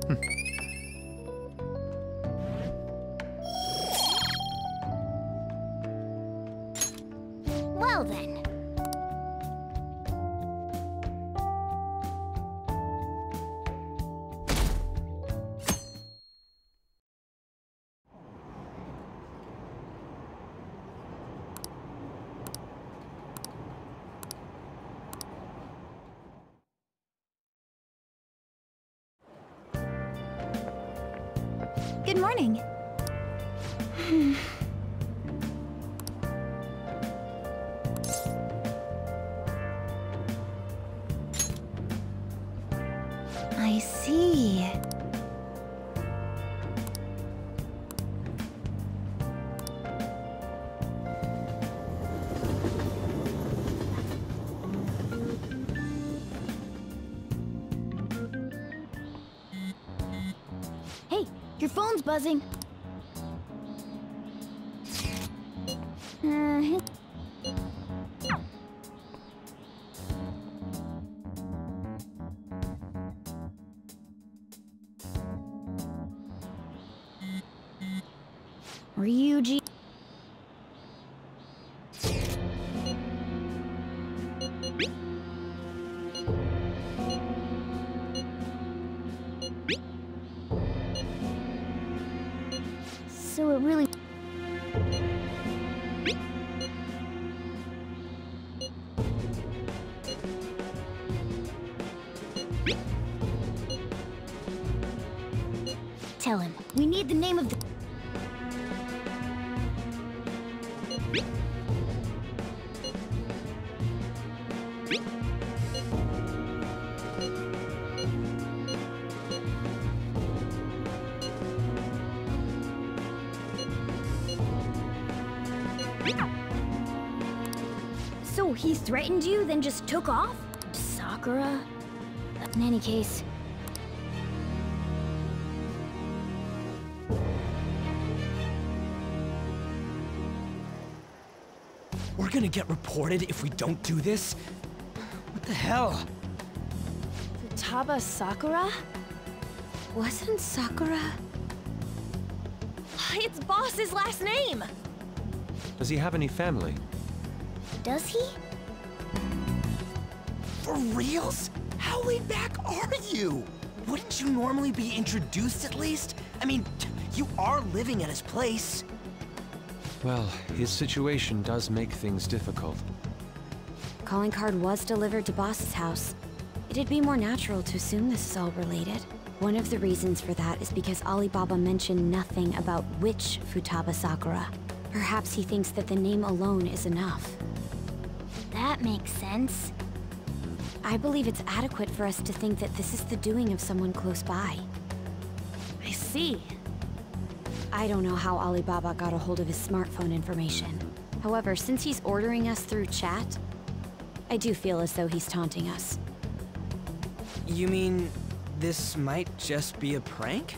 Well then. Good morning. I see. Hey, your phone's buzzing. Ryuji. So it really... Tell him, we need the name of the... So he threatened you, then just took off? Sakura? In any case... We're gonna get reported if we don't do this? What the hell? Futaba Sakura? Wasn't Sakura... It's Boss's last name! Does he have any family? Does he? For reals? How laid back are you? Wouldn't you normally be introduced at least? I mean, you are living at his place. Well, his situation does make things difficult. Calling card was delivered to Boss's house. It'd be more natural to assume this is all related. One of the reasons for that is because Alibaba mentioned nothing about which Futaba Sakura. Perhaps he thinks that the name alone is enough. That makes sense. I believe it's adequate for us to think that this is the doing of someone close by. I see. I don't know how Alibaba got a hold of his smartphone information. However, since he's ordering us through chat, I do feel as though he's taunting us. You mean this might just be a prank?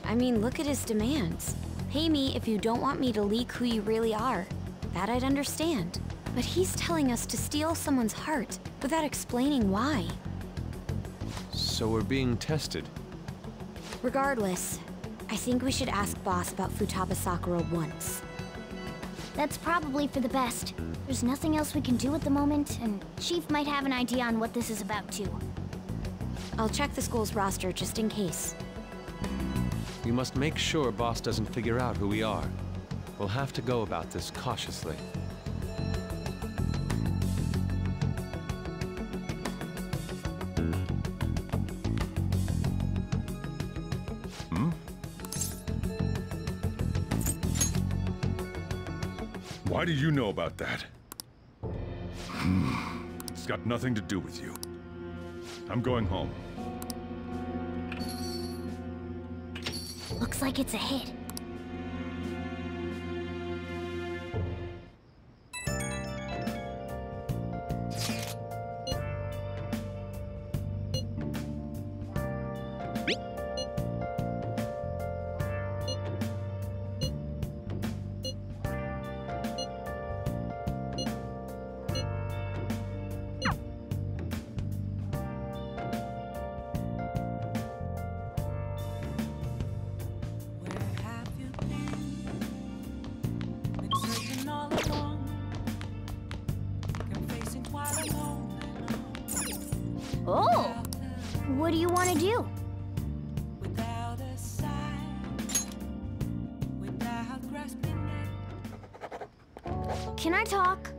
I mean, look at his demands. Pay me if you don't want me to leak who you really are. That I'd understand. But he's telling us to steal someone's heart without explaining why. So we're being tested. Regardless, I think we should ask Boss about Futaba Sakura once. That's probably for the best. There's nothing else we can do at the moment, and Chief might have an idea on what this is about too. I'll check the school's roster just in case. We must make sure Boss doesn't figure out who we are. We'll have to go about this cautiously. Why do you know about that? It's got nothing to do with you. I'm going home. Looks like it's a hit. What do you want to do? Without a sign, without grasping it. Can I talk?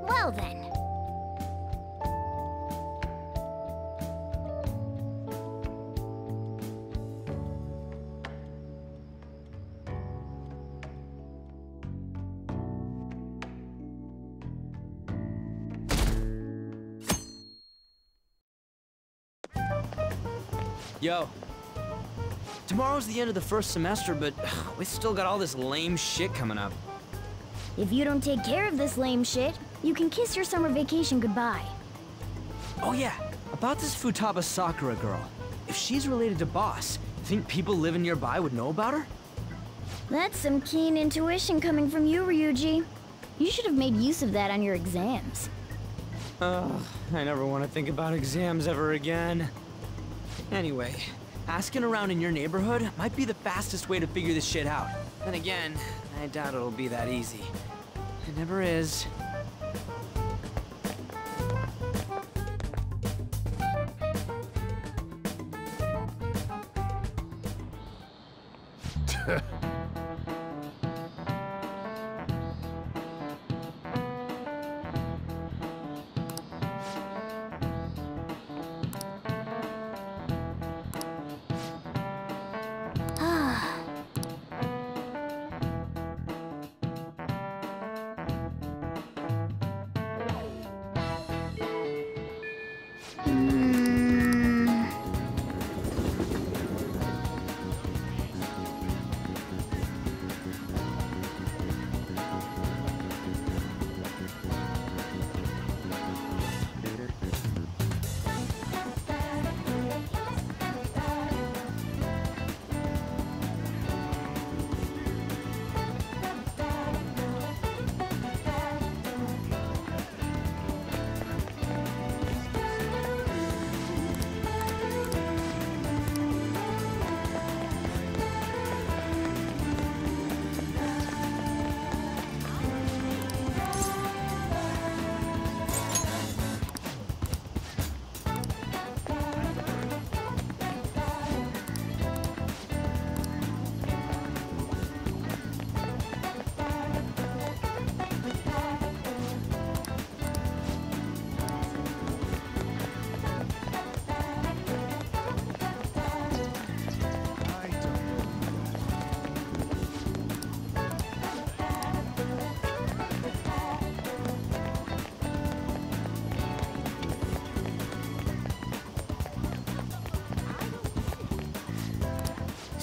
Well then. Yo. Tomorrow's the end of the first semester, but we still got all this lame shit coming up. If you don't take care of this lame shit, you can kiss your summer vacation goodbye. Oh yeah, about this Futaba Sakura girl. If she's related to Boss, think people living nearby would know about her? That's some keen intuition coming from you, Ryuji. You should have made use of that on your exams. Ugh, I never want to think about exams ever again. Anyway, asking around in your neighborhood might be the fastest way to figure this shit out. Then again, I doubt it'll be that easy. It never is.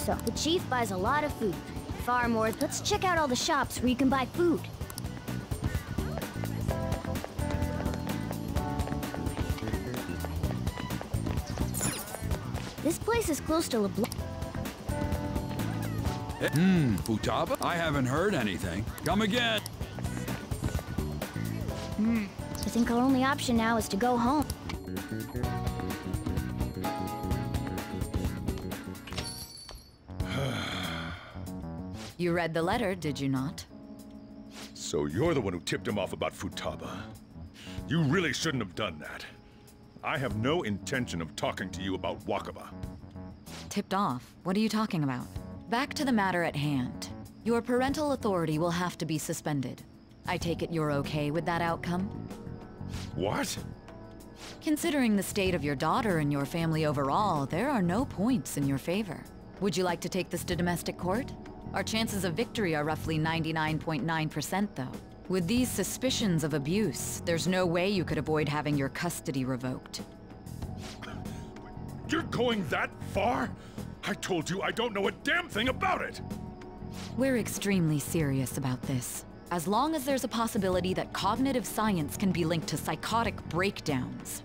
So, the chief buys a lot of food. Far more, let's check out all the shops where you can buy food. This place is close to LeBlanc. Futaba? I haven't heard anything. Come again. I think our only option now is to go home. You read the letter, did you not? So you're the one who tipped him off about Futaba. You really shouldn't have done that. I have no intention of talking to you about Wakaba. Tipped off? What are you talking about? Back to the matter at hand. Your parental authority will have to be suspended. I take it you're okay with that outcome? What? Considering the state of your daughter and your family overall, there are no points in your favor. Would you like to take this to domestic court? Our chances of victory are roughly 99.9%, though. With these suspicions of abuse, there's no way you could avoid having your custody revoked. You're going that far? I told you I don't know a damn thing about it! We're extremely serious about this. As long as there's a possibility that cognitive science can be linked to psychotic breakdowns,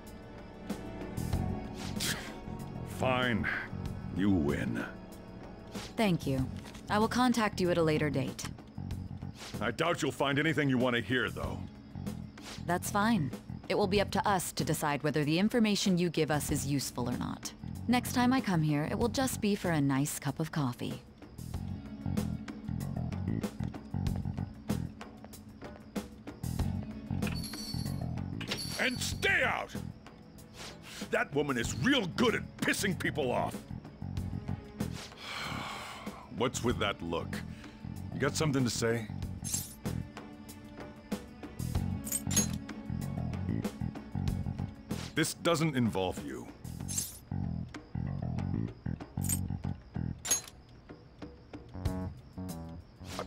Fine. You win. Thank you. I will contact you at a later date. I doubt you'll find anything you want to hear, though. That's fine. It will be up to us to decide whether the information you give us is useful or not. Next time I come here, it will just be for a nice cup of coffee. And stay out! That woman is real good at pissing people off. What's with that look? You got something to say? This doesn't involve you.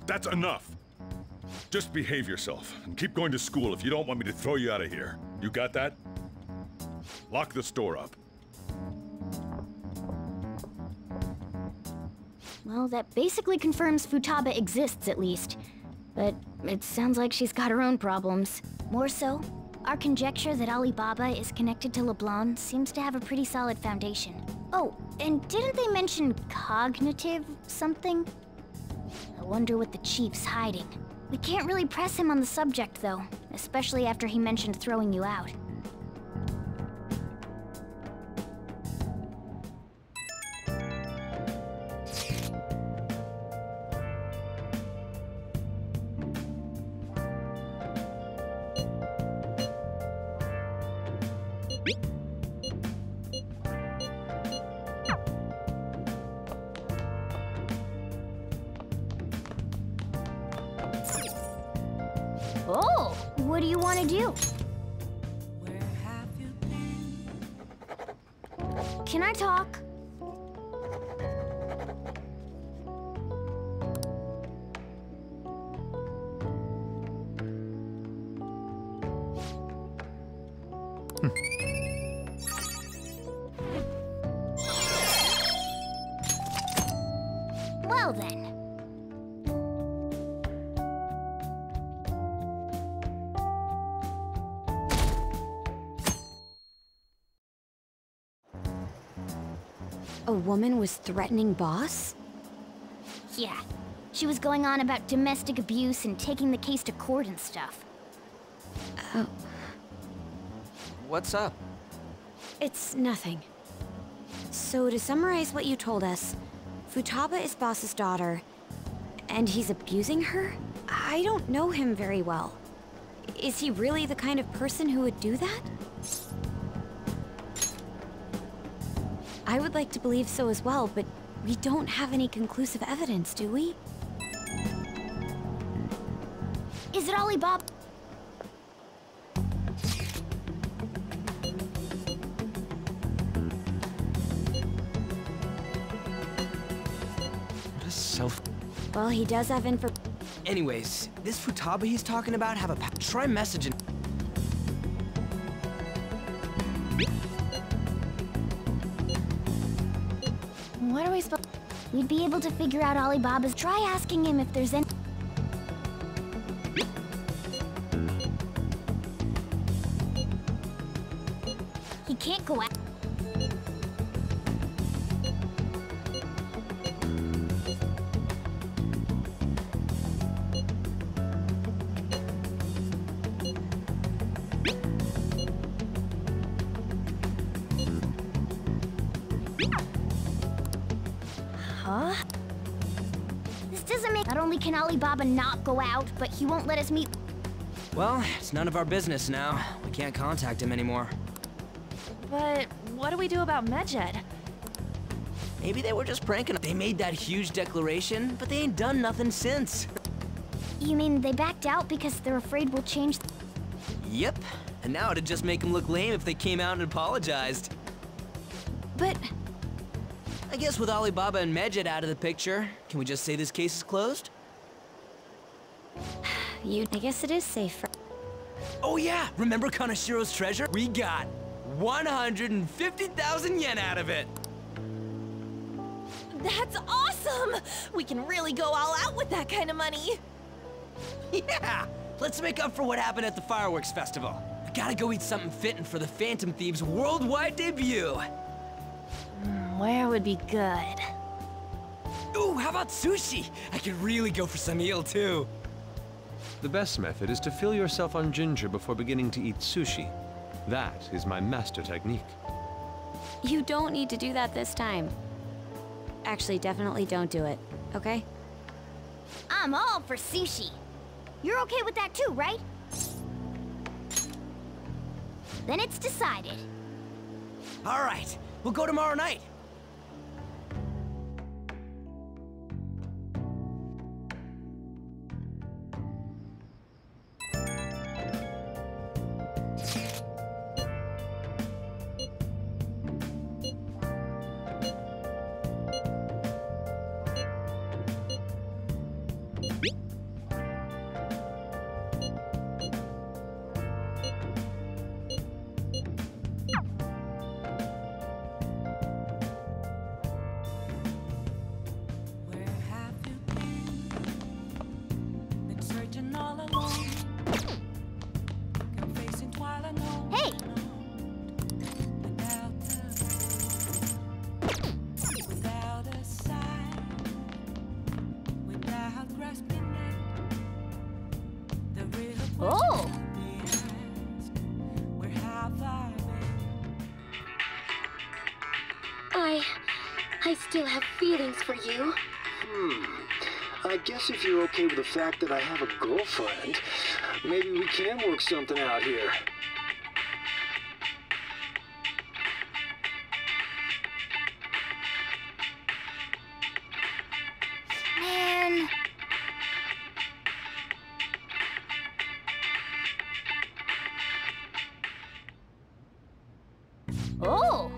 That's enough! Just behave yourself, and keep going to school if you don't want me to throw you out of here. You got that? Lock the store up. Well, that basically confirms Futaba exists, at least. But it sounds like she's got her own problems. More so, our conjecture that Alibaba is connected to LeBlanc seems to have a pretty solid foundation. Oh, and didn't they mention cognitive something? I wonder what the chief's hiding. We can't really press him on the subject, though, especially after he mentioned throwing you out. Oh, what do you want to do? Where have you been? Can I talk? Well then. A woman was threatening Boss? Yeah. She was going on about domestic abuse and taking the case to court and stuff. Oh, What's up? it's nothing. So to summarize what you told us, Futaba is Boss's daughter, and he's abusing her? I don't know him very well. Is he really the kind of person who would do that? I would like to believe so as well, but we don't have any conclusive evidence, do we? Is it Alibaba? What a self... Well, he does have info. Anyways, this Futaba he's talking about have a try messaging. What are we supposed? We'd be able to figure out Alibaba's. Try asking him if there's any. He can't go out. Huh? This doesn't make. Not only can Alibaba not go out, but he won't let us meet. Well, it's none of our business now. We can't contact him anymore. But what do we do about Medjed? Maybe they were just pranking. They made that huge declaration, but they ain't done nothing since. You mean they backed out because they're afraid we'll change? Yep. And now it'd just make them look lame if they came out and apologized. But I guess with Alibaba and Medjed out of the picture, can we just say this case is closed? I guess it is safe for... Oh yeah, remember Kanashiro's treasure? We got 150,000 yen out of it. That's awesome! We can really go all out with that kind of money. Yeah, let's make up for what happened at the fireworks festival. We gotta go eat something fitting for the Phantom Thieves' worldwide debut. Where would be good? Ooh, how about sushi? I could really go for some eel, too. The best method is to fill yourself on ginger before beginning to eat sushi. That is my master technique. You don't need to do that this time. Actually, definitely don't do it, okay? I'm all for sushi. You're okay with that too, right? Then it's decided. All right, we'll go tomorrow night. Where have you been? Been searching all alone. Confessing while I know. Hey! Without a sign, without grasping it, the real Oh! question to be asked, where have I been? I still have feelings for you. I guess if you're okay with the fact that I have a girlfriend, maybe we can work something out here. Man. Oh!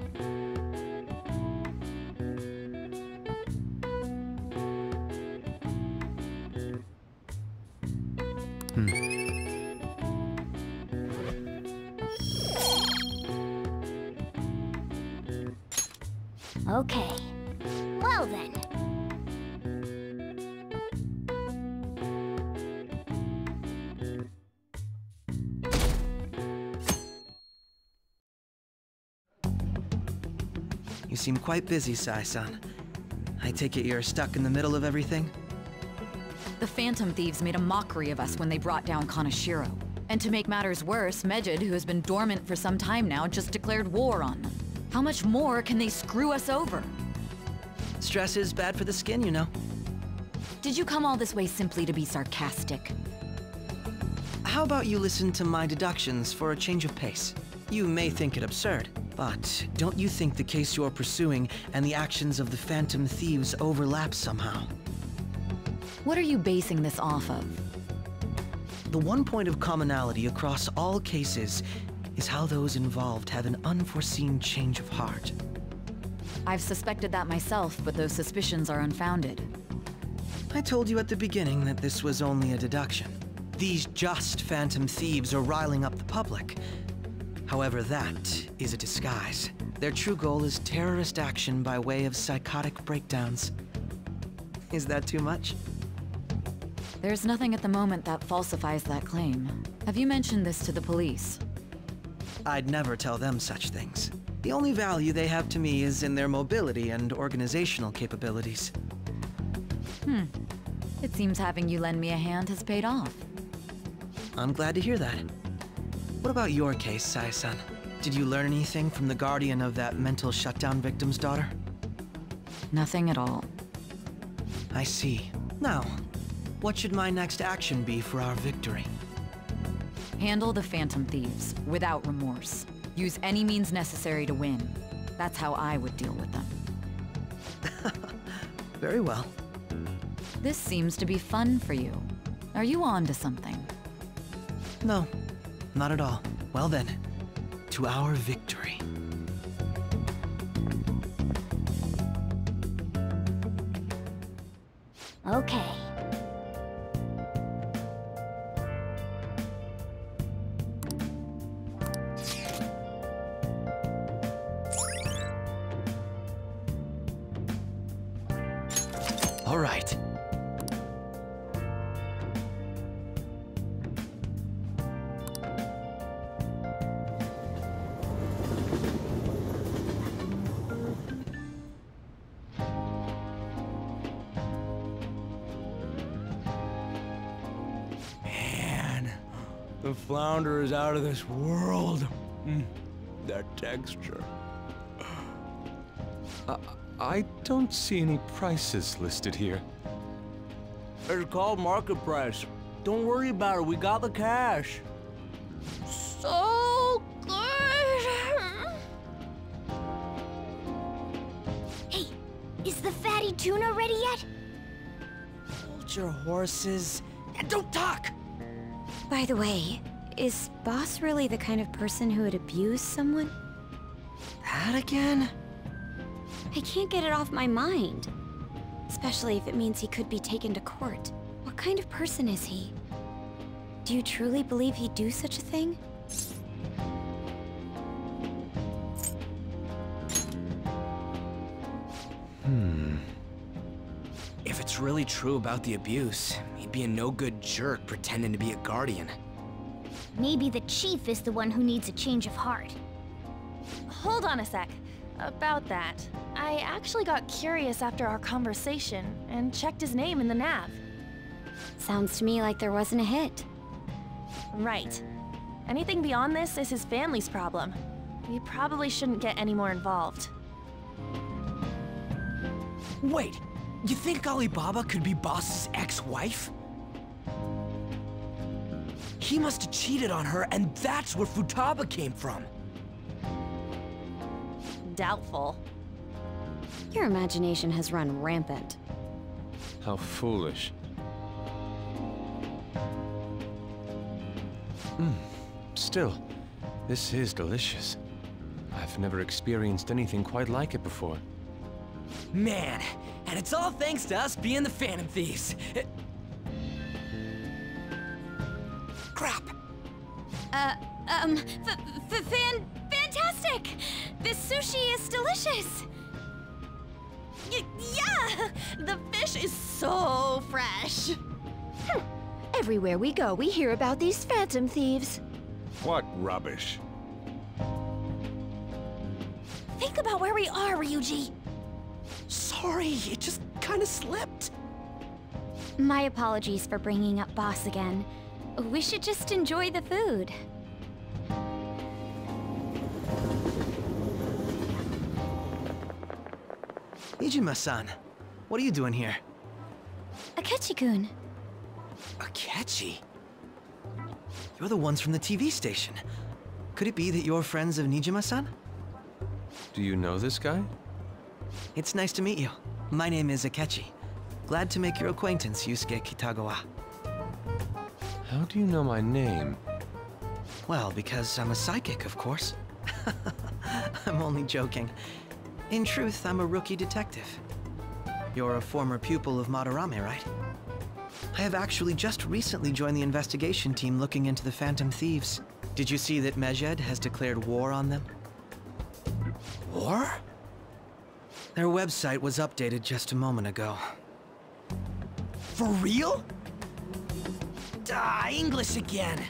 Okay. Well then. You seem quite busy, Sai-san. I take it you're stuck in the middle of everything? The Phantom Thieves made a mockery of us when they brought down Kaneshiro. And to make matters worse, Mejid, who has been dormant for some time now, just declared war on them. How much more can they screw us over? Stress is bad for the skin, you know. Did you come all this way simply to be sarcastic? How about you listen to my deductions for a change of pace? You may think it absurd, but don't you think the case you're pursuing and the actions of the Phantom Thieves overlap somehow? What are you basing this off of? The one point of commonality across all cases is how those involved have an unforeseen change of heart. I've suspected that myself, but those suspicions are unfounded. I told you at the beginning that this was only a deduction. These just Phantom Thieves are riling up the public. However, that is a disguise. Their true goal is terrorist action by way of psychotic breakdowns. Is that too much? There's nothing at the moment that falsifies that claim. Have you mentioned this to the police? I'd never tell them such things. The only value they have to me is in their mobility and organizational capabilities. It seems having you lend me a hand has paid off. I'm glad to hear that. What about your case, Sai-san? Did you learn anything from the guardian of that mental shutdown victim's daughter? Nothing at all. I see. Now, what should my next action be for our victory? Handle the Phantom Thieves, without remorse. Use any means necessary to win. That's how I would deal with them. Very well. This seems to be fun for you. Are you on to something? No, not at all. Well then, to our victory. Okay. All right. The flounder is out of this world. That texture. I don't see any prices listed here. It's called market price. Don't worry about it, we got the cash. So good! Hey, is the fatty tuna ready yet? Hold your horses and don't talk! By the way, is Boss really the kind of person who would abuse someone? That again? I can't get it off my mind. Especially if it means he could be taken to court. What kind of person is he? Do you truly believe he'd do such a thing? If it's really true about the abuse, he'd be a no-good jerk pretending to be a guardian. Maybe the chief is the one who needs a change of heart. Hold on a sec. About that, I actually got curious after our conversation and checked his name in the nav. Sounds to me like there wasn't a hit. Right. Anything beyond this is his family's problem. We probably shouldn't get any more involved. Wait, you think Alibaba could be Boss's ex-wife? He must have cheated on her, and that's where Futaba came from. Doubtful. Your imagination has run rampant. How foolish. Still, this is delicious. I've never experienced anything quite like it before. Man, and it's all thanks to us being the Phantom Thieves. Crap. Fantastic! This sushi is delicious! Yeah! The fish is so fresh! Everywhere we go, we hear about these phantom thieves. What rubbish. Think about where we are, Ryuji. Sorry, it just kind of slipped. My apologies for bringing up Boss again. We should just enjoy the food. Nijima-san, what are you doing here? Akechi-kun. Akechi? You're the ones from the TV station. Could it be that you're friends of Nijima-san? Do you know this guy? It's nice to meet you. My name is Akechi. Glad to make your acquaintance, Yusuke Kitagawa. How do you know my name? Well, because I'm a psychic, of course. I'm only joking. In truth, I'm a rookie detective. You're a former pupil of Madarame, right? I have actually just recently joined the investigation team looking into the Phantom Thieves. Did you see that Mejed has declared war on them? War? Their website was updated just a moment ago. For real? English again.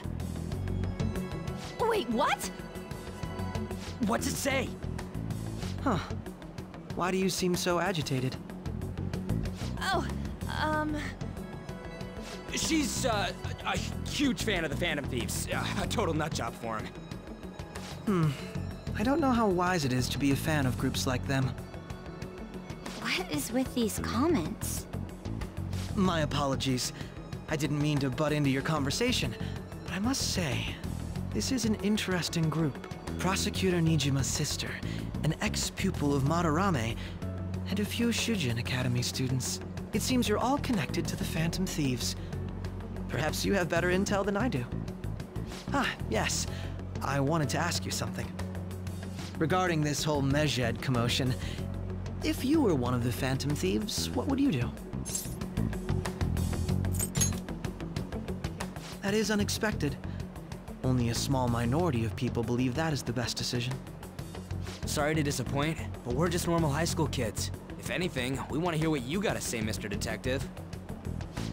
Wait, what? What's it say? Huh. Why do you seem so agitated? Oh, She's, a huge fan of the Phantom Thieves. A total nutjob for him. I don't know how wise it is to be a fan of groups like them. What is with these comments? My apologies. I didn't mean to butt into your conversation, but I must say, this is an interesting group. Prosecutor Nijima's sister, an ex-pupil of Madarame, and a few Shujin Academy students. It seems you're all connected to the Phantom Thieves. Perhaps you have better intel than I do. Ah, yes. I wanted to ask you something. Regarding this whole Mejed commotion, if you were one of the Phantom Thieves, what would you do? That is unexpected. Only a small minority of people believe that is the best decision. Sorry to disappoint, but we're just normal high school kids. If anything, we want to hear what you gotta say, Mr. Detective.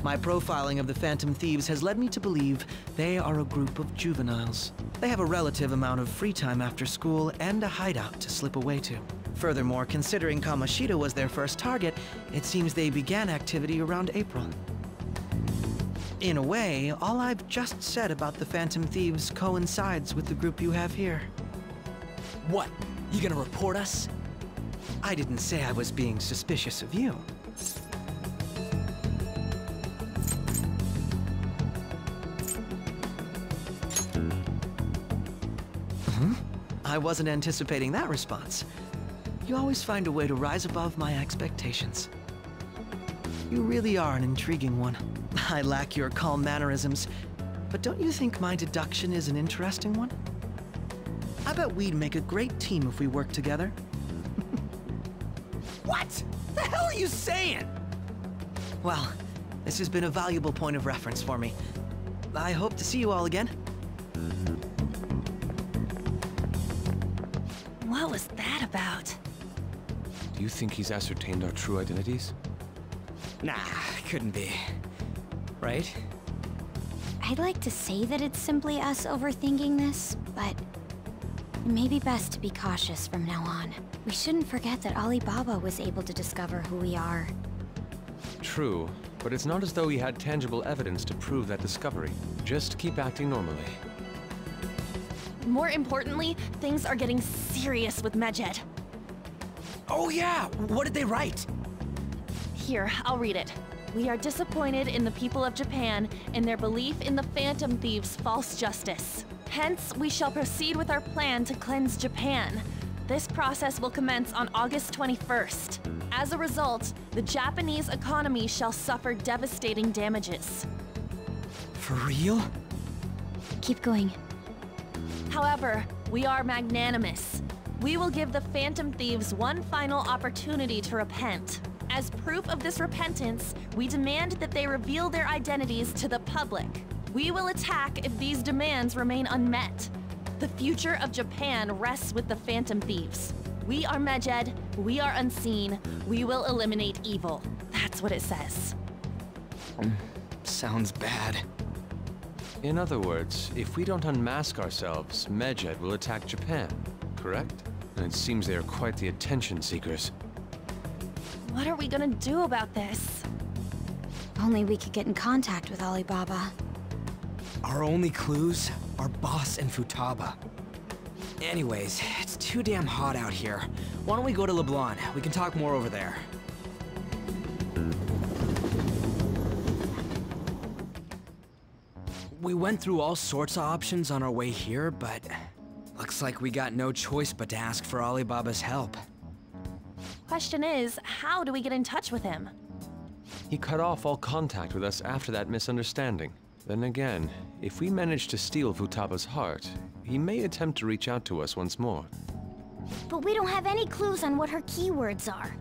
My profiling of the Phantom Thieves has led me to believe they are a group of juveniles. They have a relative amount of free time after school and a hideout to slip away to. Furthermore, considering Kamoshida was their first target, it seems they began activity around April. In a way, all I've just said about the Phantom Thieves coincides with the group you have here. What? You gonna report us? I didn't say I was being suspicious of you. I wasn't anticipating that response. You always find a way to rise above my expectations. You really are an intriguing one. I lack your calm mannerisms, but don't you think my deduction is an interesting one? I bet we'd make a great team if we worked together. What? The hell are you saying? Well, this has been a valuable point of reference for me. I hope to see you all again. What was that about? Do you think he's ascertained our true identities? Nah, couldn't be. Right? I'd like to say that it's simply us overthinking this, but it may be best to be cautious from now on. We shouldn't forget that Alibaba was able to discover who we are. True, but it's not as though he had tangible evidence to prove that discovery. Just keep acting normally. More importantly, things are getting serious with Medjed. Oh yeah! What did they write? Here, I'll read it. We are disappointed in the people of Japan in their belief in the Phantom Thieves' false justice. Hence, we shall proceed with our plan to cleanse Japan. This process will commence on August 21st. As a result, the Japanese economy shall suffer devastating damages. For real? Keep going. However, we are magnanimous. We will give the Phantom Thieves one final opportunity to repent. As proof of this repentance, we demand that they reveal their identities to the public. We will attack if these demands remain unmet. The future of Japan rests with the Phantom Thieves. We are Medjed, we are unseen, we will eliminate evil. That's what it says. Sounds bad. In other words, if we don't unmask ourselves, Medjed will attack Japan, correct? And it seems they are quite the attention seekers. What are we gonna do about this? Only we could get in contact with Alibaba. Our only clues are Boss and Futaba. Anyways, it's too damn hot out here. Why don't we go to LeBlanc? We can talk more over there. We went through all sorts of options on our way here, but looks like we got no choice but to ask for Alibaba's help. Question is, how do we get in touch with him? He cut off all contact with us after that misunderstanding. Then again, if we manage to steal Futaba's heart, he may attempt to reach out to us once more. But we don't have any clues on what her keywords are.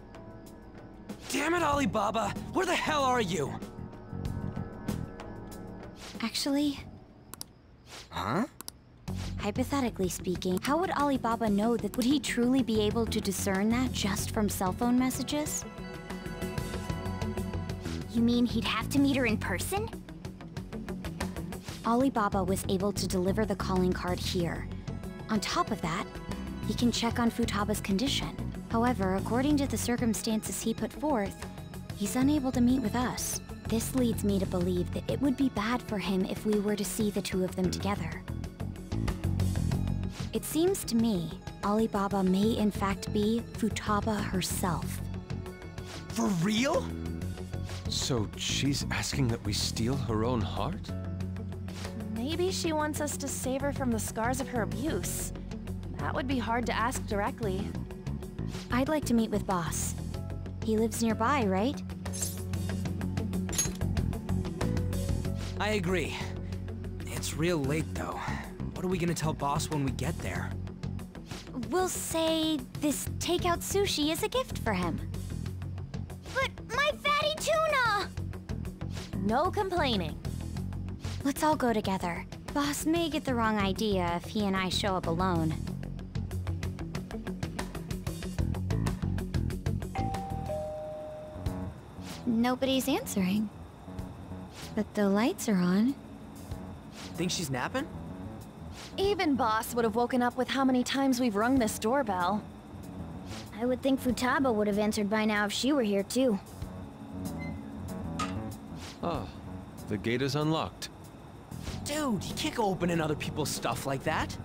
Damn it, Alibaba! Where the hell are you? Actually... Huh? Hypothetically speaking, how would Alibaba know that? Would he truly be able to discern that just from cell phone messages? You mean he'd have to meet her in person? Alibaba was able to deliver the calling card here. On top of that, he can check on Futaba's condition. However, according to the circumstances he put forth, he's unable to meet with us. This leads me to believe that it would be bad for him if we were to see the two of them together. It seems to me, Alibaba may in fact be Futaba herself. For real? So she's asking that we steal her own heart? Maybe she wants us to save her from the scars of her abuse. That would be hard to ask directly. I'd like to meet with Boss. He lives nearby, right? I agree. It's real late, though. What are we gonna tell Boss when we get there? We'll say this takeout sushi is a gift for him. But my fatty tuna! No complaining. Let's all go together. Boss may get the wrong idea if he and I show up alone. Nobody's answering. But the lights are on. Think she's napping? Even Boss would have woken up with how many times we've rung this doorbell. I would think Futaba would have answered by now if she were here too. Oh, The gate is unlocked. Dude, you can't go opening other people's stuff like that.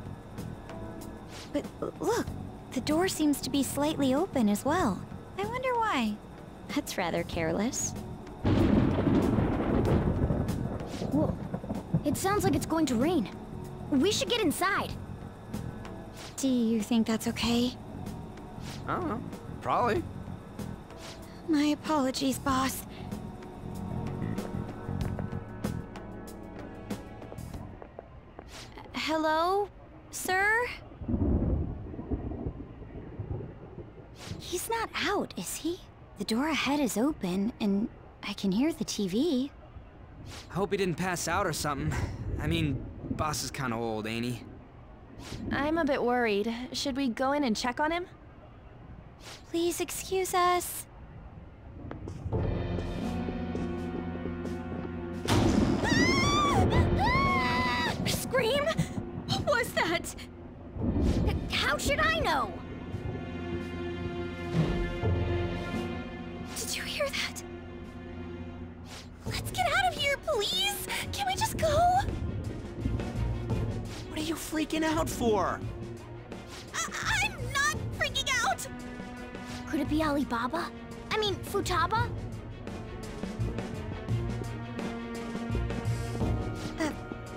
But look, the door seems to be slightly open as well. I wonder why. That's rather careless. Whoa. It sounds like it's going to rain. We should get inside. Do you think that's okay? I don't know. Probably. My apologies, boss. Hello, sir? He's not out, is he? The door ahead is open, and I can hear the TV. Hope he didn't pass out or something. I mean, boss is kinda old, ain't he? I'm a bit worried. Should we go in and check on him? Please excuse us. Scream? What was that? How should I know? Did you hear that? Let's get out of here, please! Can we just go? What are you freaking out for? I'm not freaking out! Could it be Alibaba? I mean, Futaba?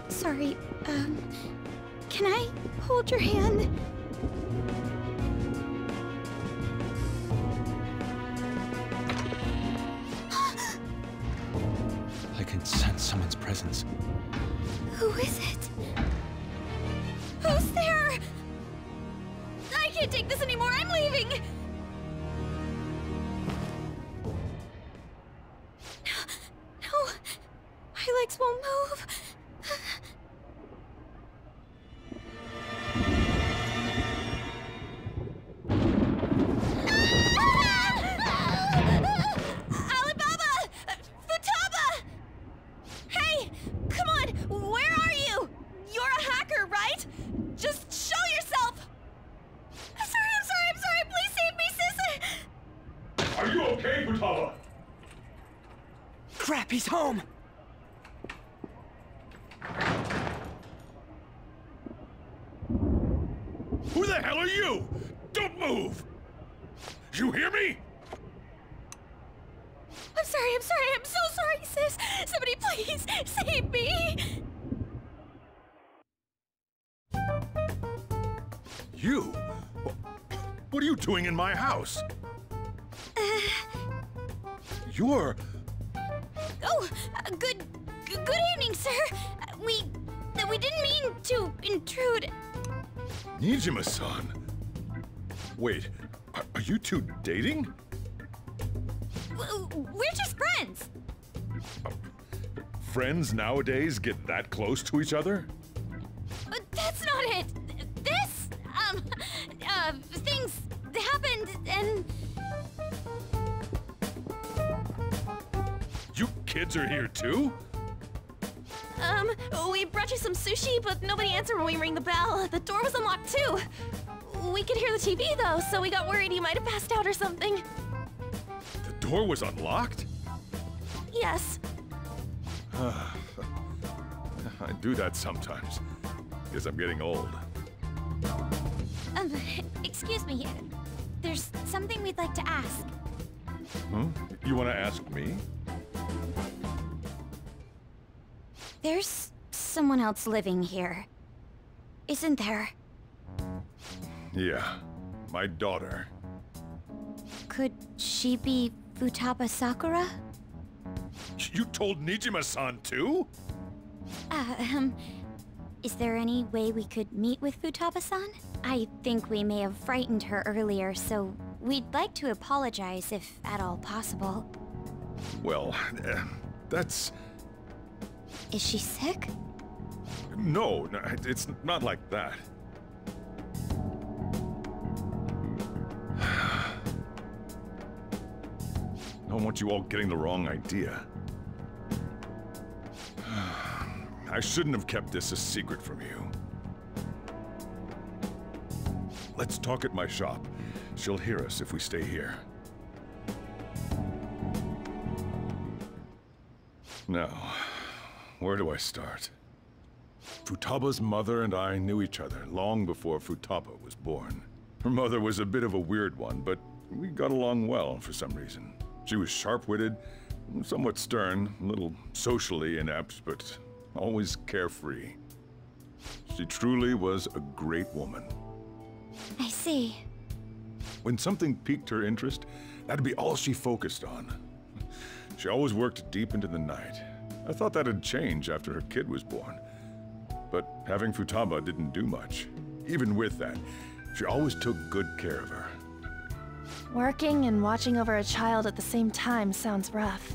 Sorry, can I hold your hand? I can sense someone's presence. Who is it? Who's there? I can't take this anymore, I'm leaving! No, my legs won't move. Crap, he's home! Who the hell are you? Don't move! You hear me? I'm so sorry, sis! Somebody please save me! You? What are you doing in my house? You're... Oh, good evening, sir. We didn't mean to intrude. Nijima-san. Wait, are you two dating? We're just friends. Friends nowadays get that close to each other? That's not it. This, things happened and... You kids are here too? We brought you some sushi, but nobody answered when we rang the bell. The door was unlocked too. We could hear the TV though, so we got worried you might have passed out or something. The door was unlocked? Yes. I do that sometimes. Guess I'm getting old. Excuse me. There's something we'd like to ask. Huh? You want to ask me? There's someone else living here, isn't there? Yeah, my daughter. Could she be Futaba Sakura? You told Nijima-san too? Is there any way we could meet with Futaba-san? I think we may have frightened her earlier, so we'd like to apologize if at all possible. Well, that's... Is she sick? No, it's not like that. I don't want you all getting the wrong idea. I shouldn't have kept this a secret from you. Let's talk at my shop. She'll hear us if we stay here. No, where do I start? Futaba's mother and I knew each other long before Futaba was born. Her mother was a bit of a weird one, but we got along well for some reason. She was sharp-witted, somewhat stern, a little socially inept, but always carefree. She truly was a great woman. I see. When something piqued her interest, that'd be all she focused on. She always worked deep into the night. I thought that'd change after her kid was born. But having Futaba didn't do much. Even with that, she always took good care of her. Working and watching over a child at the same time sounds rough.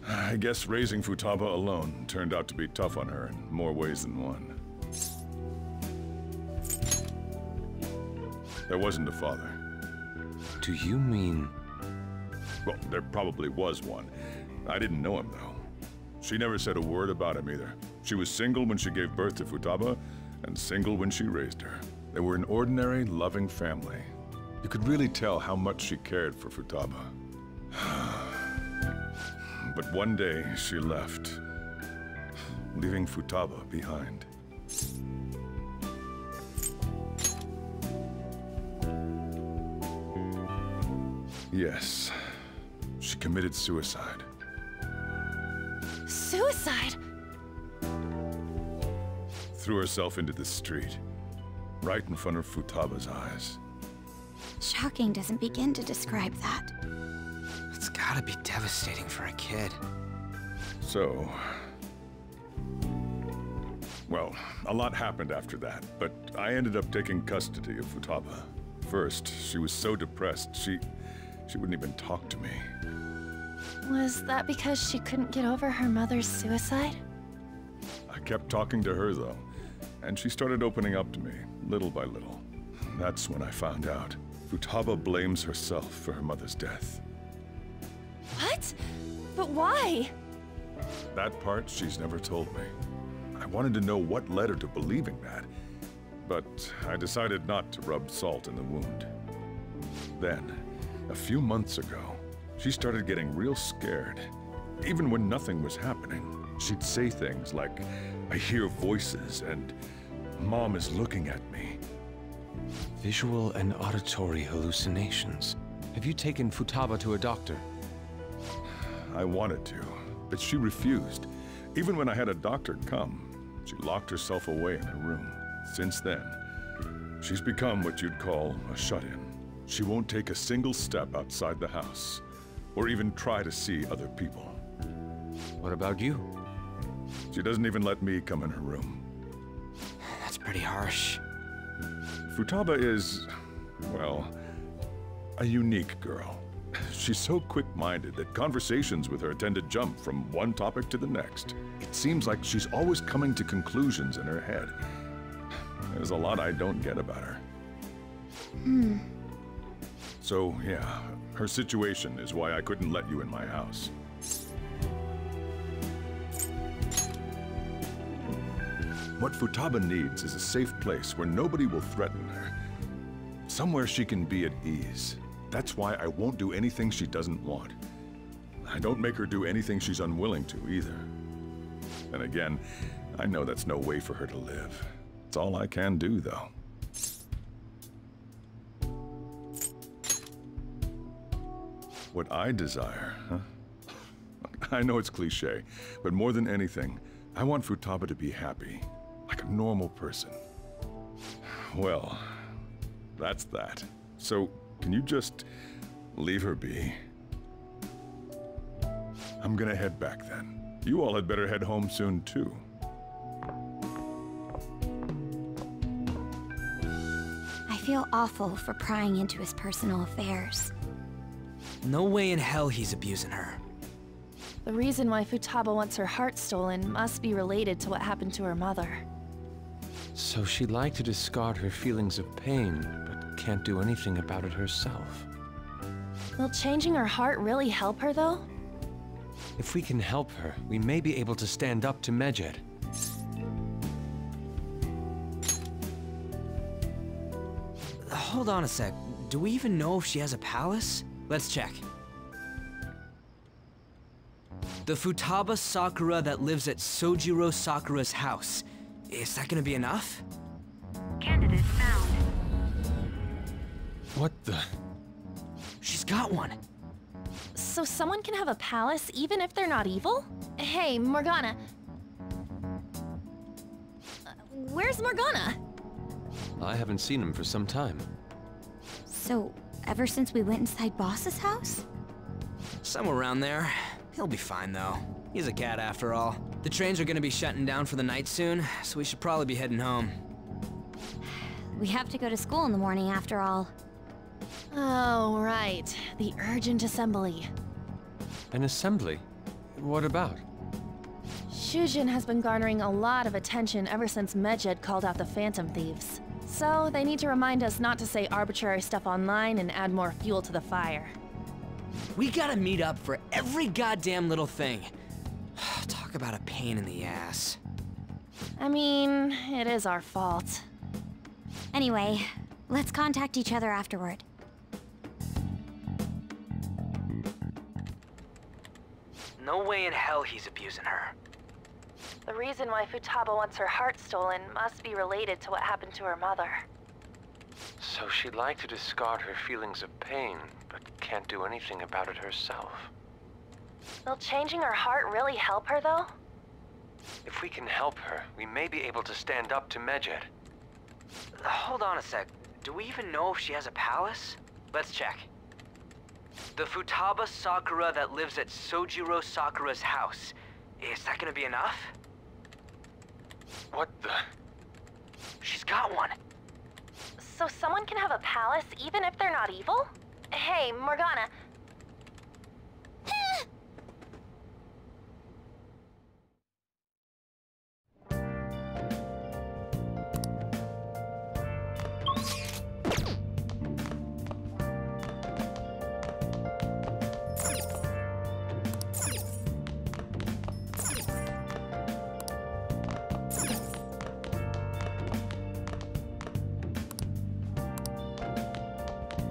I guess raising Futaba alone turned out to be tough on her in more ways than one. There wasn't a father. Do you mean... Well, there probably was one. I didn't know him, though. She never said a word about him either. She was single when she gave birth to Futaba, and single when she raised her. They were an ordinary, loving family. You could really tell how much she cared for Futaba. But one day, she left, leaving Futaba behind. Yes, she committed suicide. Suicide? Threw herself into the street, right in front of Futaba's eyes. Shocking doesn't begin to describe that. It's gotta be devastating for a kid. So... well, a lot happened after that, but I ended up taking custody of Futaba. First, she was so depressed, she wouldn't even talk to me. Was that because she couldn't get over her mother's suicide? I kept talking to her, though, and she started opening up to me, little by little. That's when I found out. Futaba blames herself for her mother's death. What? But why? That part she's never told me. I wanted to know what led her to believing that, but I decided not to rub salt in the wound. Then, a few months ago, she started getting real scared. Even when nothing was happening, she'd say things like, "I hear voices," and "Mom is looking at me." Visual and auditory hallucinations. Have you taken Futaba to a doctor? I wanted to, but she refused. Even when I had a doctor come, she locked herself away in her room. Since then, she's become what you'd call a shut-in. She won't take a single step outside the house, or even try to see other people. What about you? She doesn't even let me come in her room. That's pretty harsh. Futaba is, well, a unique girl. She's so quick-minded that conversations with her tend to jump from one topic to the next. It seems like she's always coming to conclusions in her head. There's a lot I don't get about her. So, yeah, her situation is why I couldn't let you in my house. What Futaba needs is a safe place where nobody will threaten her. Somewhere she can be at ease. That's why I won't do anything she doesn't want. I don't make her do anything she's unwilling to, either. And again, I know that's no way for her to live. It's all I can do, though. What I desire, huh? I know it's cliché, but more than anything, I want Futaba to be happy, like a normal person. Well, that's that. So, can you just leave her be? I'm gonna head back then. You all had better head home soon, too. I feel awful for prying into his personal affairs. No way in hell he's abusing her. The reason why Futaba wants her heart stolen must be related to what happened to her mother. So she'd like to discard her feelings of pain, but can't do anything about it herself. Will changing her heart really help her, though? If we can help her, we may be able to stand up to Medjed. Hold on a sec. Do we even know if she has a palace? Let's check. The Futaba Sakura that lives at Sojiro Sakura's house. Is that gonna be enough? Candidate found. What the? She's got one. So someone can have a palace even if they're not evil? Hey, Morgana. Where's Morgana? I haven't seen him for some time. So, ever since we went inside Boss's house? Somewhere around there. He'll be fine, though. He's a cat after all. The trains are gonna be shutting down for the night soon, so we should probably be heading home. We have to go to school in the morning after all. Oh, right. The urgent assembly. An assembly? What about? Shujin has been garnering a lot of attention ever since Medjed called out the Phantom Thieves. So they need to remind us not to say arbitrary stuff online and add more fuel to the fire. We gotta meet up for every goddamn little thing. Talk about a pain in the ass. I mean, it is our fault. Anyway, let's contact each other afterward. No way in hell he's abusing her. The reason why Futaba wants her heart stolen must be related to what happened to her mother. So she'd like to discard her feelings of pain, but can't do anything about it herself. Will changing her heart really help her, though? If we can help her, we may be able to stand up to Medjed. Hold on a sec. Do we even know if she has a palace? Let's check. The Futaba Sakura that lives at Sojiro Sakura's house. Is that gonna be enough? What the? She's got one. So someone can have a palace even if they're not evil? Hey, Morgana.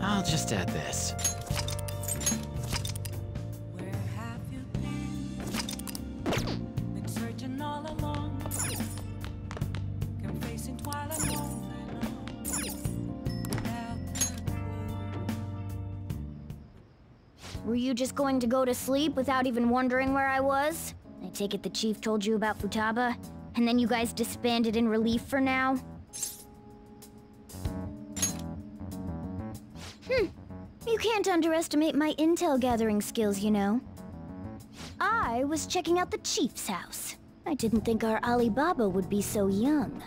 I'll just add this. Where have you been searching all along, confessing while alone without a clue. Were you just going to go to sleep without even wondering where I was? I take it the chief told you about Futaba, and then you guys disbanded in relief for now? You can't underestimate my intel gathering skills, you know. I was checking out the chief's house. I didn't think our Alibaba would be so young.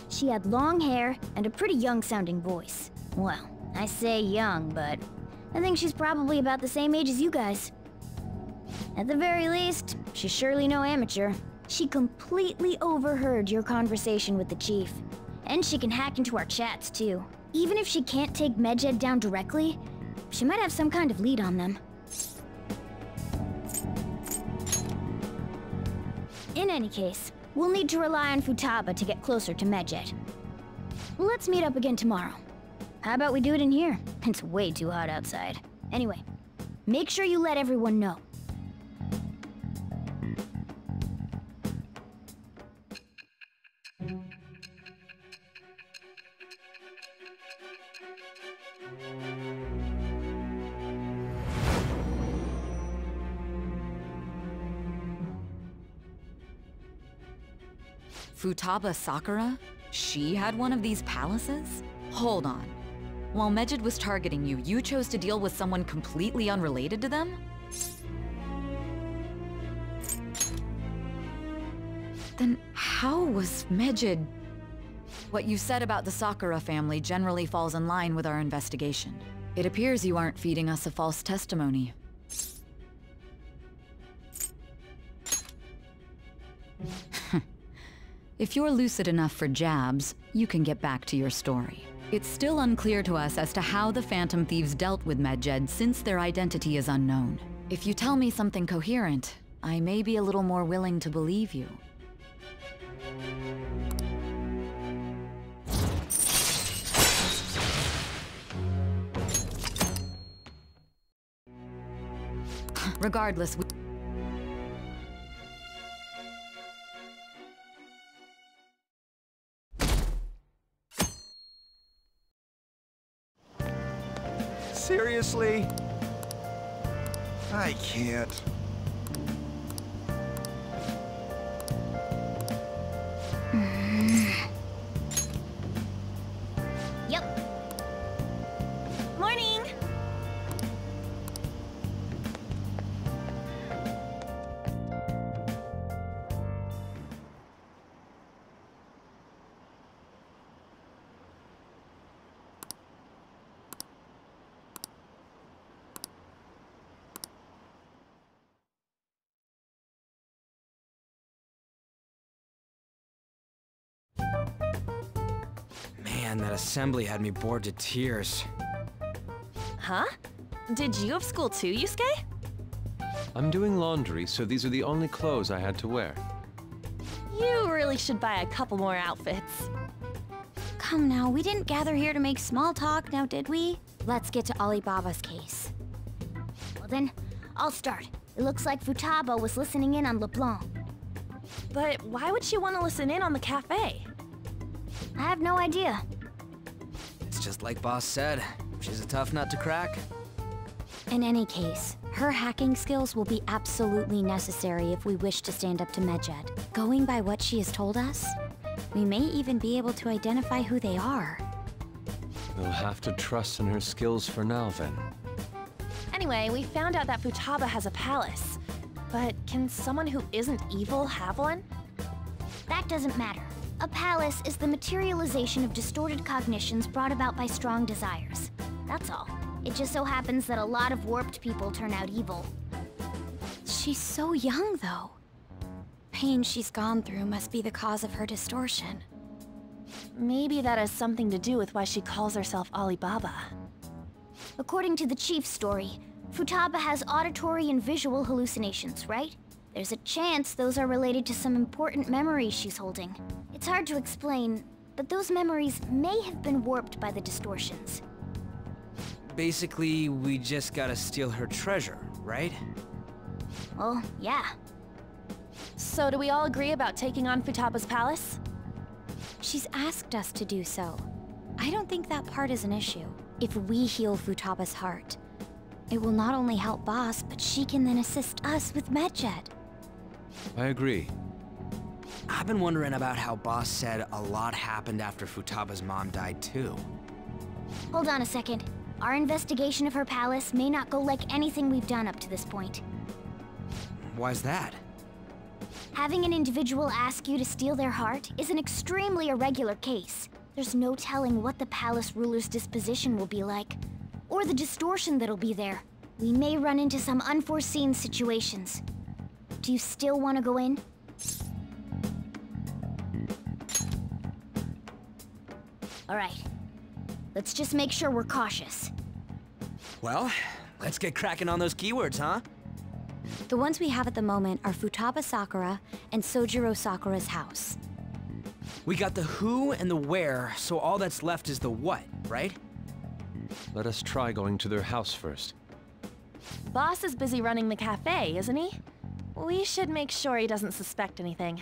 She had long hair and a pretty young-sounding voice. Well, I say young, but I think she's probably about the same age as you guys. At the very least, she's surely no amateur. She completely overheard your conversation with the chief. And she can hack into our chats, too. Even if she can't take Medjed down directly, she might have some kind of lead on them. In any case, we'll need to rely on Futaba to get closer to Medjed. Let's meet up again tomorrow. How about we do it in here? It's way too hot outside. Anyway, make sure you let everyone know. Futaba Sakura? She had one of these palaces? Hold on. While Medjed was targeting you, you chose to deal with someone completely unrelated to them? Then how was Medjed... What you said about the Sakura family generally falls in line with our investigation. It appears you aren't feeding us a false testimony. If you're lucid enough for jabs, you can get back to your story. It's still unclear to us as to how the Phantom Thieves dealt with Medjed since their identity is unknown. If you tell me something coherent, I may be a little more willing to believe you. Regardless, Seriously? I can't. Yep. Morning! Man, that assembly had me bored to tears. Huh? Did you have school too, Yusuke? I'm doing laundry, so these are the only clothes I had to wear. You really should buy a couple more outfits. Come now, we didn't gather here to make small talk, now did we? Let's get to Alibaba's case. Well then, I'll start. It looks like Futaba was listening in on LeBlanc. But why would she want to listen in on the cafe? I have no idea. It's just like Boss said. She's a tough nut to crack. In any case, her hacking skills will be absolutely necessary if we wish to stand up to Medjed. Going by what she has told us, we may even be able to identify who they are. We'll have to trust in her skills for now, then. Anyway, we found out that Futaba has a palace. But can someone who isn't evil have one? That doesn't matter. A palace is the materialization of distorted cognitions brought about by strong desires. That's all. It just so happens that a lot of warped people turn out evil. She's so young, though. Pain she's gone through must be the cause of her distortion. Maybe that has something to do with why she calls herself Alibaba. According to the chief's story, Futaba has auditory and visual hallucinations, right? There's a chance those are related to some important memories she's holding. It's hard to explain, but those memories may have been warped by the distortions. Basically, we just gotta steal her treasure, right? Well, yeah. So do we all agree about taking on Futaba's palace? She's asked us to do so. I don't think that part is an issue. If we heal Futaba's heart, it will not only help Boss, but she can then assist us with Medjed. I agree. I've been wondering about how Boss said a lot happened after Futaba's mom died too. Hold on a second. Our investigation of her palace may not go like anything we've done up to this point. Why's that? Having an individual ask you to steal their heart is an extremely irregular case. There's no telling what the palace ruler's disposition will be like, or the distortion that'll be there. We may run into some unforeseen situations. Do you still want to go in? All right. Let's just make sure we're cautious. Well, let's get cracking on those keywords, huh? The ones we have at the moment are Futaba Sakura and Sojiro Sakura's house. We got the who and the where, so all that's left is the what, right? Let us try going to their house first. Boss is busy running the cafe, isn't he? We should make sure he doesn't suspect anything.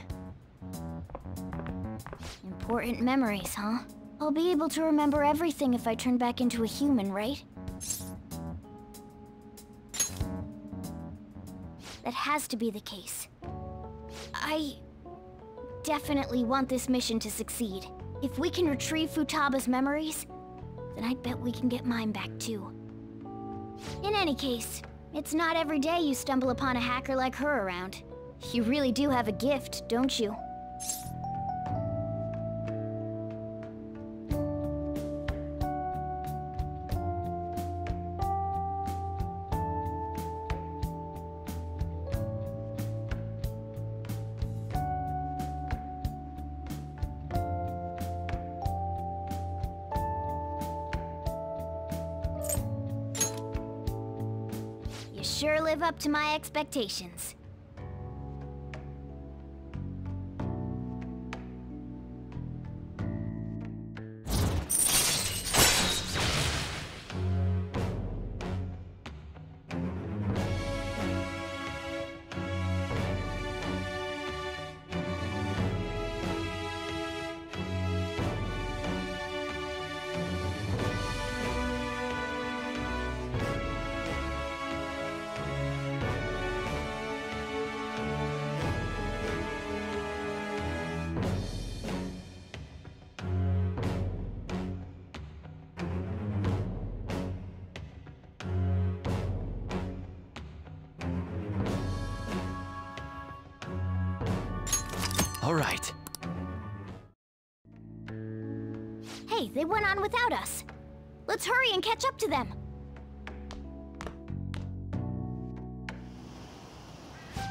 Important memories, huh? I'll be able to remember everything if I turn back into a human, right? That has to be the case. I definitely want this mission to succeed. If we can retrieve Futaba's memories, then I'd bet we can get mine back too. In any case, it's not every day you stumble upon a hacker like her around. You really do have a gift, don't you? Sure live up to my expectations. All right. Hey, they went on without us. Let's hurry and catch up to them.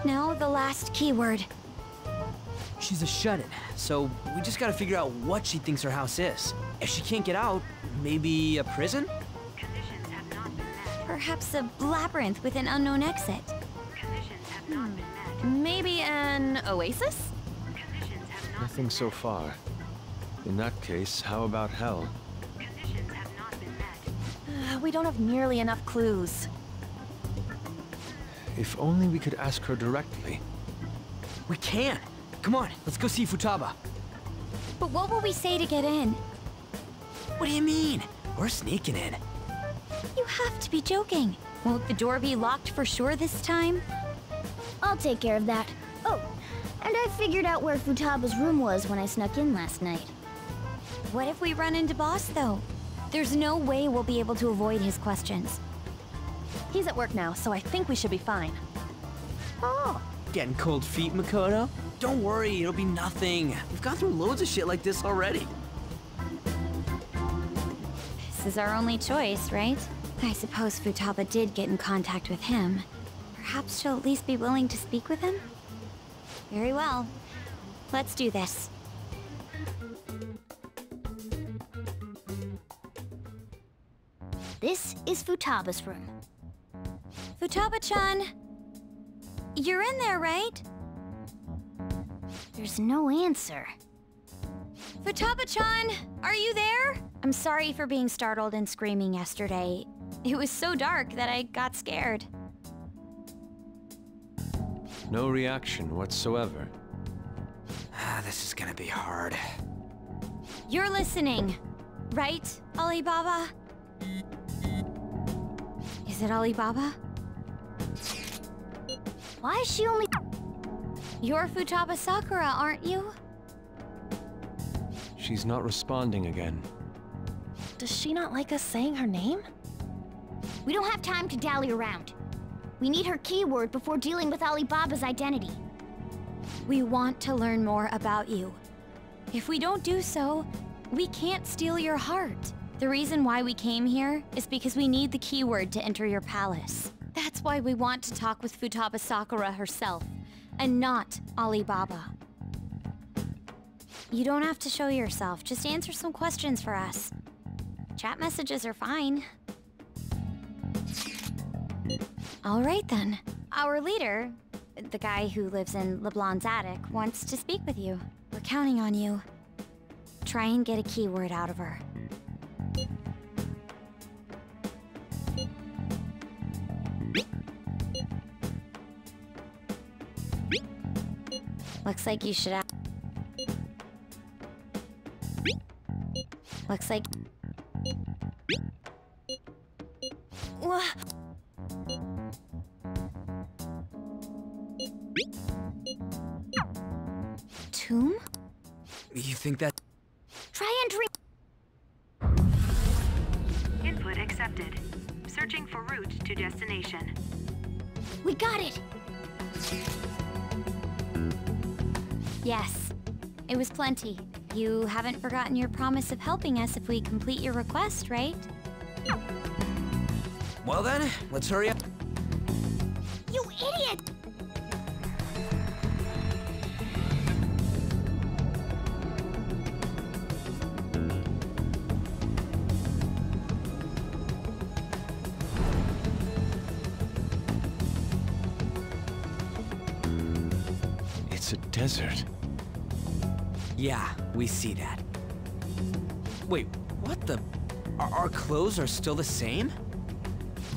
Now the last keyword. She's a shut-in, so we just gotta figure out what she thinks her house is. If she can't get out, maybe a prison? Conditions have not been met. Perhaps a labyrinth with an unknown exit. Conditions have not been met. Maybe an oasis? Conditions have not Nothing so far. In that case, how about hell? Conditions have not been met. We don't have nearly enough clues. If only we could ask her directly. We can! Come on, let's go see Futaba. But what will we say to get in? What do you mean? We're sneaking in. You have to be joking. Won't the door be locked for sure this time? I'll take care of that. Oh, and I figured out where Futaba's room was when I snuck in last night. What if we run into Boss, though? There's no way we'll be able to avoid his questions. He's at work now, so I think we should be fine. Oh. Getting cold feet, Makoto? Don't worry, it'll be nothing. We've gone through loads of shit like this already. This is our only choice, right? I suppose Futaba did get in contact with him. Perhaps she'll at least be willing to speak with him? Very well. Let's do this. This is Futaba's room. Futaba-chan! You're in there, right? There's no answer. Futaba-chan! Are you there? I'm sorry for being startled and screaming yesterday. It was so dark that I got scared. No reaction whatsoever. This is gonna be hard. You're listening, right, Alibaba? Is it Alibaba? Why is she only... You're Futaba Sakura, aren't you? She's not responding again. Does she not like us saying her name? We don't have time to dally around. We need her keyword before dealing with Alibaba's identity. We want to learn more about you. If we don't do so, we can't steal your heart. The reason why we came here is because we need the keyword to enter your palace. That's why we want to talk with Futaba Sakura herself, and not Alibaba. You don't have to show yourself, just answer some questions for us. Chat messages are fine. All right then. Our leader, the guy who lives in LeBlanc's attic, wants to speak with you. We're counting on you. Try and get a keyword out of her. Looks like you should have... Looks like... Tomb? You think that... Try entering... Input accepted. Searching for route to destination. We got it! Yes. It was plenty. You haven't forgotten your promise of helping us if we complete your request, right? Well then, let's hurry up. You idiot! It's a desert. Yeah, we see that. Wait, what the... Our clothes are still the same?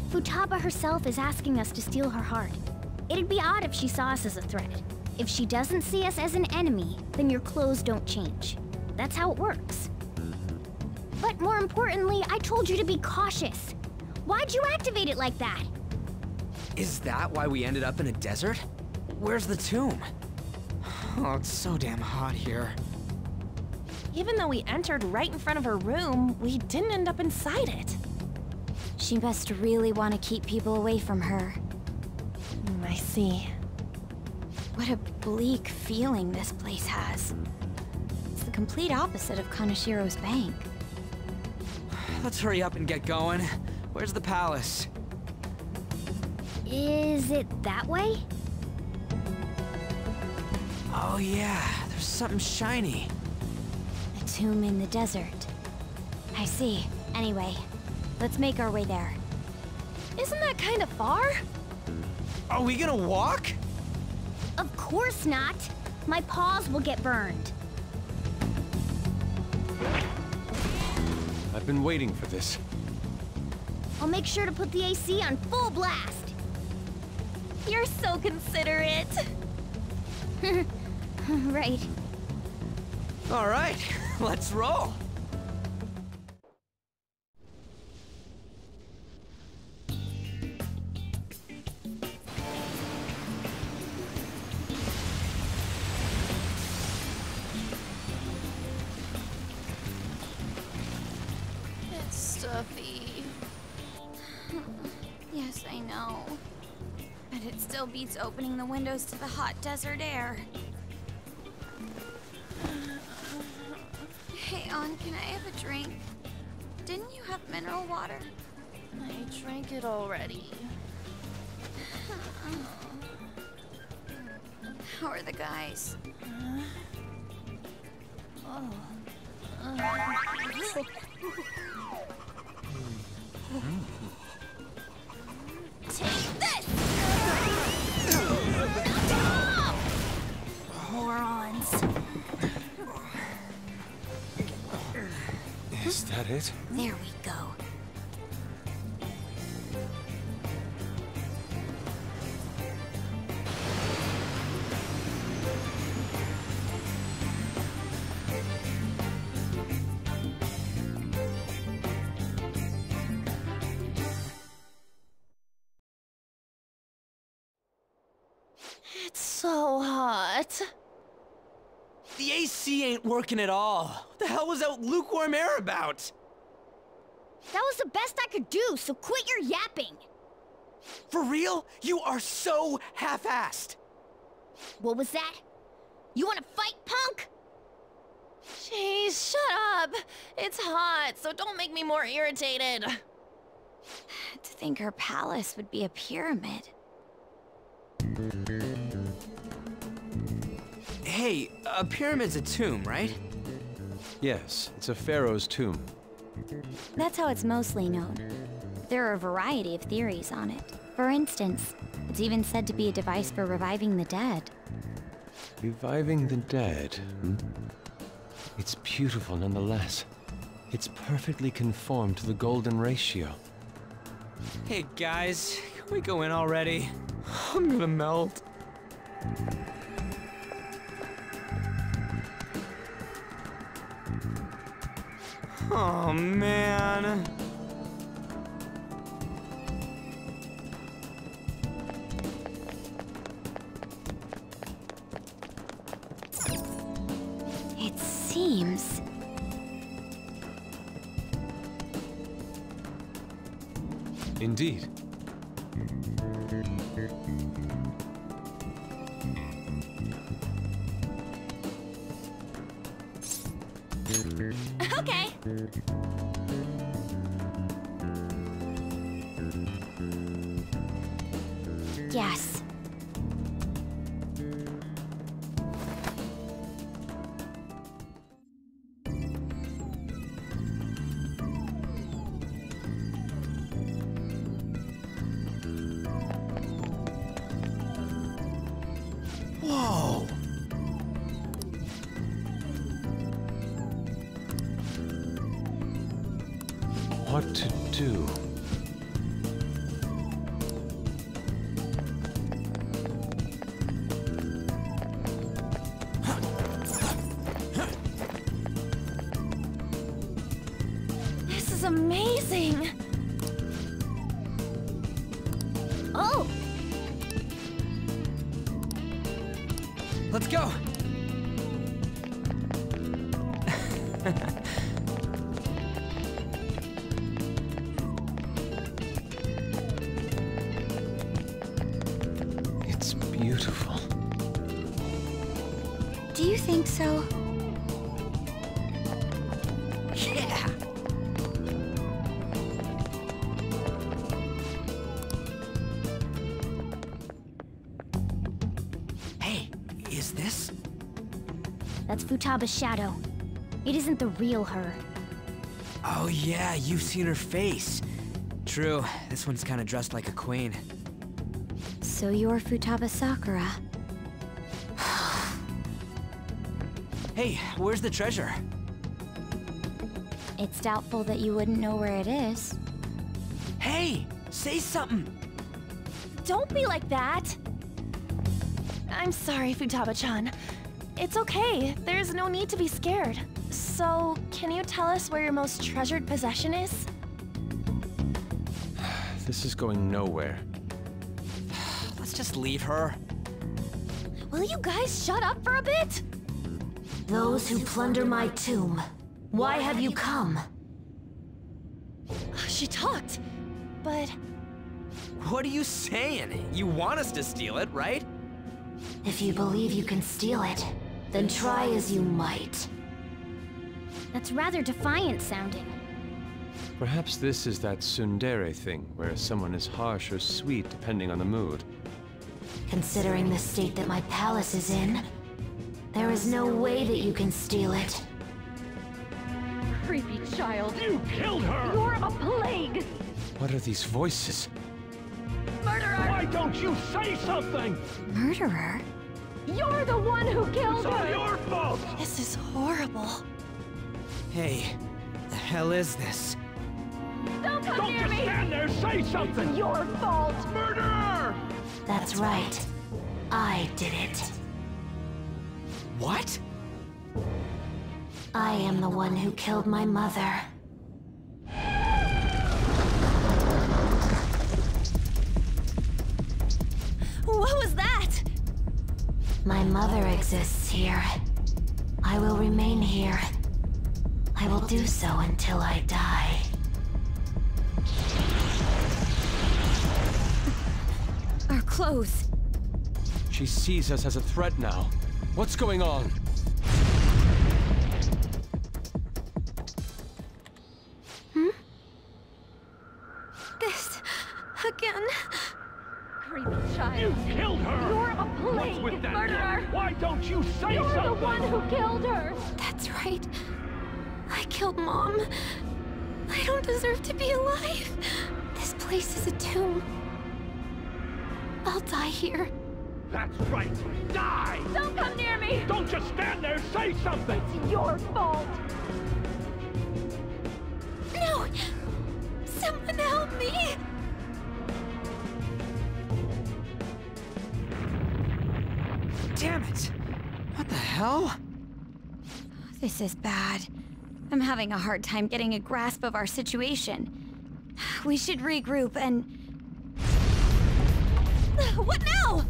Futaba herself is asking us to steal her heart. It'd be odd if she saw us as a threat. If she doesn't see us as an enemy, then your clothes don't change. That's how it works. But more importantly, I told you to be cautious. Why'd you activate it like that? Is that why we ended up in a desert? Where's the tomb? Oh, it's so damn hot here. Even though we entered right in front of her room, we didn't end up inside it. She must really want to keep people away from her. I see. What a bleak feeling this place has. It's the complete opposite of Kanashiro's bank. Let's hurry up and get going. Where's the palace? Is it that way? Oh yeah, there's something shiny. A tomb in the desert. I see. Anyway, let's make our way there. Isn't that kind of far? Are we gonna walk? Of course not. My paws will get burned. I've been waiting for this. I'll make sure to put the AC on full blast. You're so considerate. Right. All right, let's roll. It's stuffy. Yes, I know. But it still beats opening the windows to the hot desert air. Hey, On, can I have a drink? Didn't you have mineral water? I drank it already. How are the guys? Take this! Morons. Is that it? There we go. It's so hot. The AC ain't working at all. What the hell was that lukewarm air about? That was the best I could do, so quit your yapping. For real? You are so half-assed. What was that? You wanna fight, punk? Jeez, shut up. It's hot, so don't make me more irritated. To think her palace would be a pyramid. Hey, a pyramid's a tomb, right? Yes, it's a pharaoh's tomb. That's how it's mostly known. There are a variety of theories on it. For instance, it's even said to be a device for reviving the dead. Reviving the dead, hmm? It's beautiful nonetheless. It's perfectly conformed to the golden ratio. Hey guys, can we go in already? I'm gonna melt. Oh man. It seems... Indeed. Okay. Yes. Whoa! What to do? This is amazing. Oh! Let's go! It's beautiful. so? Yeah! Hey, is this? That's Futaba's shadow. It isn't the real her. Oh yeah, you've seen her face. True, this one's kinda dressed like a queen. So you're Futaba Sakura. Hey, where's the treasure? It's doubtful that you wouldn't know where it is. Hey, say something! Don't be like that! I'm sorry, Futaba-chan. It's okay, there's no need to be scared. So, can you tell us where your most treasured possession is? This is going nowhere. Let's just leave her. Will you guys shut up for a bit? Those who plunder my tomb, why have you come? She talked, but... What are you saying? You want us to steal it, right? If you believe you can steal it, then try as you might. That's rather defiant sounding. Perhaps this is that tsundere thing, where someone is harsh or sweet depending on the mood. Considering the state that my palace is in, there is no way that you can steal it. Creepy child. You killed her! You're a plague! What are these voices? Murderer! Why don't you say something? Murderer? You're the one who killed her! It's all your fault! This is horrible. Hey, the hell is this? Don't come near just me! Stand there, say something! It's your fault! Murderer! That's right. I did it. What? I am the one who killed my mother. What was that? My mother exists here. I will remain here. I will do so until I die. Our clothes. She sees us as a threat now. What's going on? This... again. Creepy child. You killed her! You're a plague! What's with that? Murderer! Why don't you say You're something? the one who killed her! That's right. I killed Mom. I don't deserve to be alive. This place is a tomb. I'll die here. That's right. Die! Don't come near me! Don't just stand there, say something! It's your fault! No! Someone help me! Damn it! What the hell? This is bad. I'm having a hard time getting a grasp of our situation. We should regroup and... What now?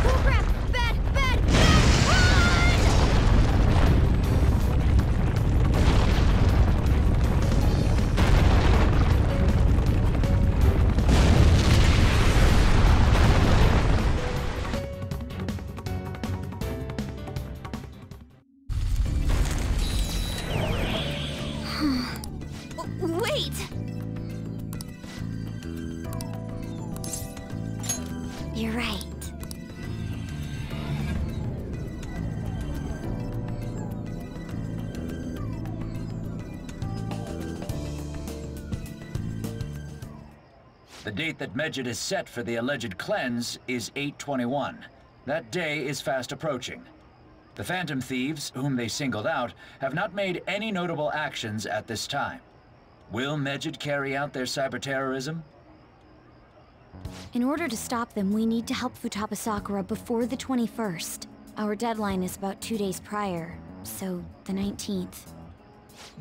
Oh crap! Bad! Bad! Bad! Run! Wait! You're right. The date that Medjed is set for the alleged cleanse is 8/21. That day is fast approaching. The Phantom Thieves, whom they singled out, have not made any notable actions at this time. Will Medjed carry out their cyber-terrorism? In order to stop them, we need to help Futaba Sakura before the 21st. Our deadline is about 2 days prior, so the 19th.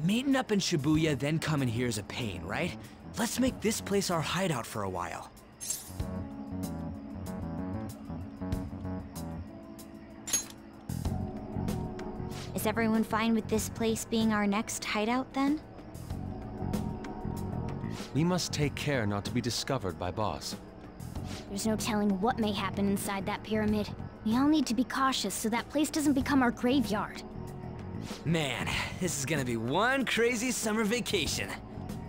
Meeting up in Shibuya, then coming here is a pain, right? Let's make this place our hideout for a while. Is everyone fine with this place being our next hideout, then? We must take care not to be discovered by Boss. There's no telling what may happen inside that pyramid. We all need to be cautious so that place doesn't become our graveyard. Man, this is gonna be one crazy summer vacation.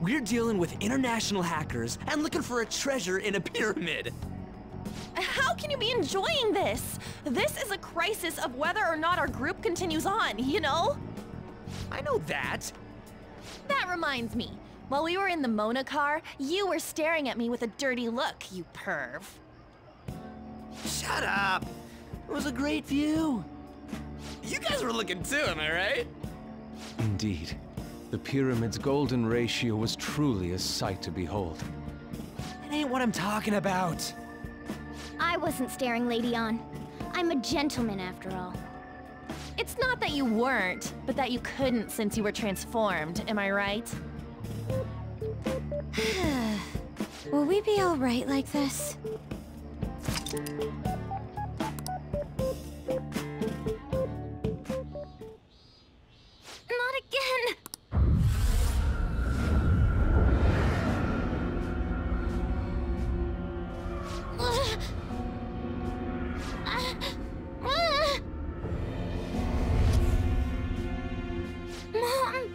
We're dealing with international hackers and looking for a treasure in a pyramid. How can you be enjoying this? This is a crisis of whether or not our group continues on, you know? I know that. That reminds me. While we were in the Mona car, you were staring at me with a dirty look, you perv. Shut up! It was a great view. You guys were looking too, am I right? Indeed. The pyramid's golden ratio was truly a sight to behold. It ain't what I'm talking about. I wasn't staring, Lady On. I'm a gentleman after all. It's not that you weren't, but that you couldn't since you were transformed, am I right? Will we be all right like this? Not again! Mom!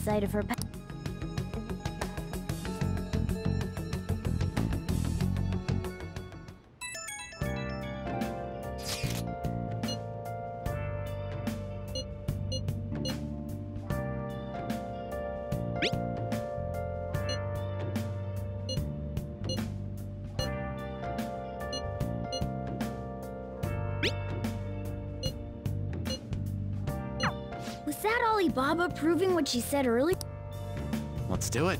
Sight of her Was that Alibaba proving what she said earlier? Let's do it.